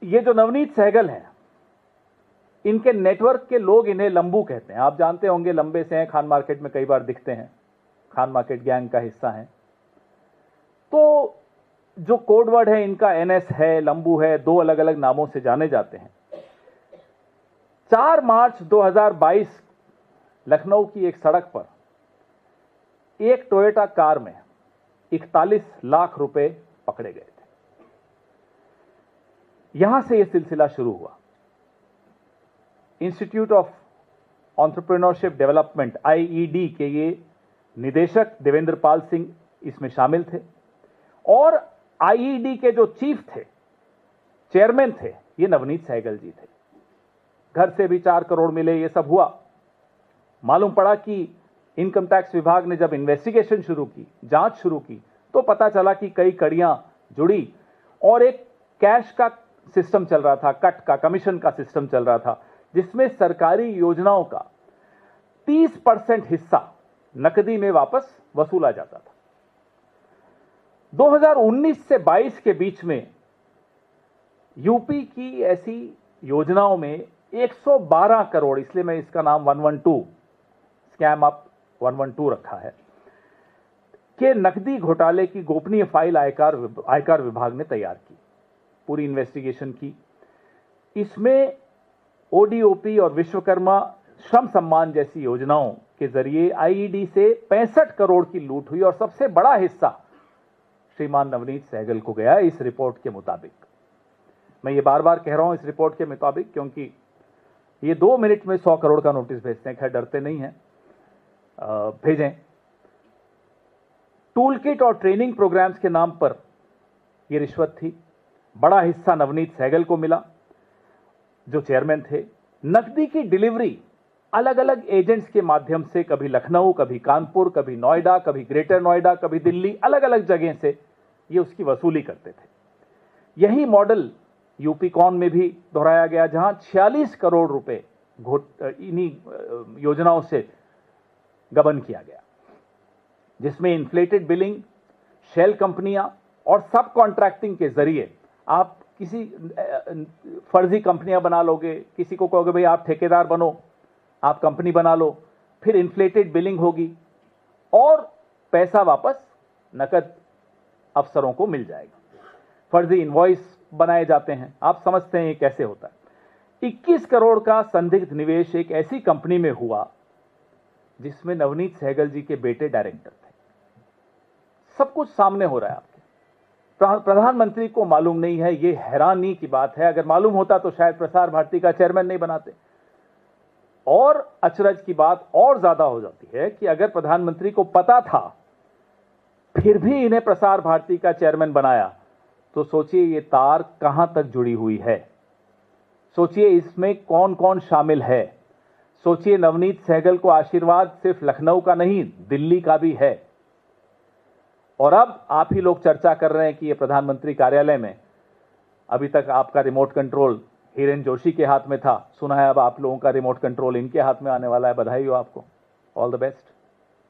ये जो नवनीत सहगल हैं, इनके नेटवर्क के लोग इन्हें लंबू कहते हैं। आप जानते होंगे, लंबे से हैं, खान मार्केट में कई बार दिखते हैं, खान मार्केट गैंग का हिस्सा हैं। तो जो कोड वर्ड है इनका एनएस है, लंबू है, दो अलग अलग नामों से जाने जाते हैं। 4 मार्च 2022 लखनऊ की एक सड़क पर एक टोयोटा कार में 41 लाख रुपए पकड़े गए थे। यहां से यह सिलसिला शुरू हुआ। Institute of entrepreneurship development IED के ये निदेशक देवेंद्र पाल सिंह इसमें शामिल थे और आईईडी के जो चीफ थे, चेयरमैन थे, ये नवनीत सहगल जी थे। घर से भी 4 करोड़ मिले, ये सब हुआ। मालूम पड़ा कि इनकम टैक्स विभाग ने जब इन्वेस्टिगेशन शुरू की, जांच शुरू की, तो पता चला कि कई कड़ियां जुड़ी और एक कैश का सिस्टम चल रहा था, कट का, कमीशन का सिस्टम चल रहा था, जिसमें सरकारी योजनाओं का 30% हिस्सा नकदी में वापस वसूला जाता था। 2019 से 22 के बीच में यूपी की ऐसी योजनाओं में 112 करोड़, इसलिए मैं इसका नाम 112 स्कैम अप 112 रखा है, के नकदी घोटाले की गोपनीय फाइल आयकर विभाग ने तैयार की, पूरी इन्वेस्टिगेशन की। इसमें ओडीओपी और विश्वकर्मा श्रम सम्मान जैसी योजनाओं के जरिए आईईडी से 65 करोड़ की लूट हुई और सबसे बड़ा हिस्सा श्रीमान नवनीत सहगल को गया, इस रिपोर्ट के मुताबिक। मैं ये बार बार कह रहा हूं इस रिपोर्ट के मुताबिक, क्योंकि ये 2 मिनट में 100 करोड़ का नोटिस भेजते हैं। खैर, डरते नहीं हैं, भेजें। टूल किट और ट्रेनिंग प्रोग्राम्स के नाम पर यह रिश्वत थी। बड़ा हिस्सा नवनीत सहगल को मिला, जो चेयरमैन थे। नकदी की डिलीवरी अलग अलग एजेंट्स के माध्यम से, कभी लखनऊ, कभी कानपुर, कभी नोएडा, कभी ग्रेटर नोएडा, कभी दिल्ली, अलग अलग जगह से ये उसकी वसूली करते थे। यही मॉडल यूपी कॉन में भी दोहराया गया, जहां 46 करोड़ रुपए इन्हीं योजनाओं से गबन किया गया, जिसमें इन्फ्लेटेड बिलिंग, शेल कंपनियां और सब कॉन्ट्रैक्टिंग के जरिए आप किसी फर्जी कंपनियां बना लोगे, किसी को कहोगे भाई आप ठेकेदार बनो, आप कंपनी बना लो, फिर इन्फ्लेटेड बिलिंग होगी और पैसा वापस नकद अफसरों को मिल जाएगा। फर्जी इनवॉइस बनाए जाते हैं, आप समझते हैं ये कैसे होता है। 21 करोड़ का संदिग्ध निवेश एक ऐसी कंपनी में हुआ जिसमें नवनीत सहगल जी के बेटे डायरेक्टर थे। सब कुछ सामने हो रहा है आपके। प्रधानमंत्री को मालूम नहीं है, ये हैरानी की बात है। अगर मालूम होता तो शायद प्रसार भारती का चेयरमैन नहीं बनाते। और अचरज की बात और ज्यादा हो जाती है कि अगर प्रधानमंत्री को पता था फिर भी इन्हें प्रसार भारती का चेयरमैन बनाया, तो सोचिए ये तार कहां तक जुड़ी हुई है। सोचिए इसमें कौन कौन शामिल है। सोचिए नवनीत सहगल को आशीर्वाद सिर्फ लखनऊ का नहीं, दिल्ली का भी है। और अब आप ही लोग चर्चा कर रहे हैं कि ये प्रधानमंत्री कार्यालय में अभी तक आपका रिमोट कंट्रोल हिरेन जोशी के हाथ में था, सुना है अब आप लोगों का रिमोट कंट्रोल इनके हाथ में आने वाला है। बधाई हो आपको, ऑल द बेस्ट।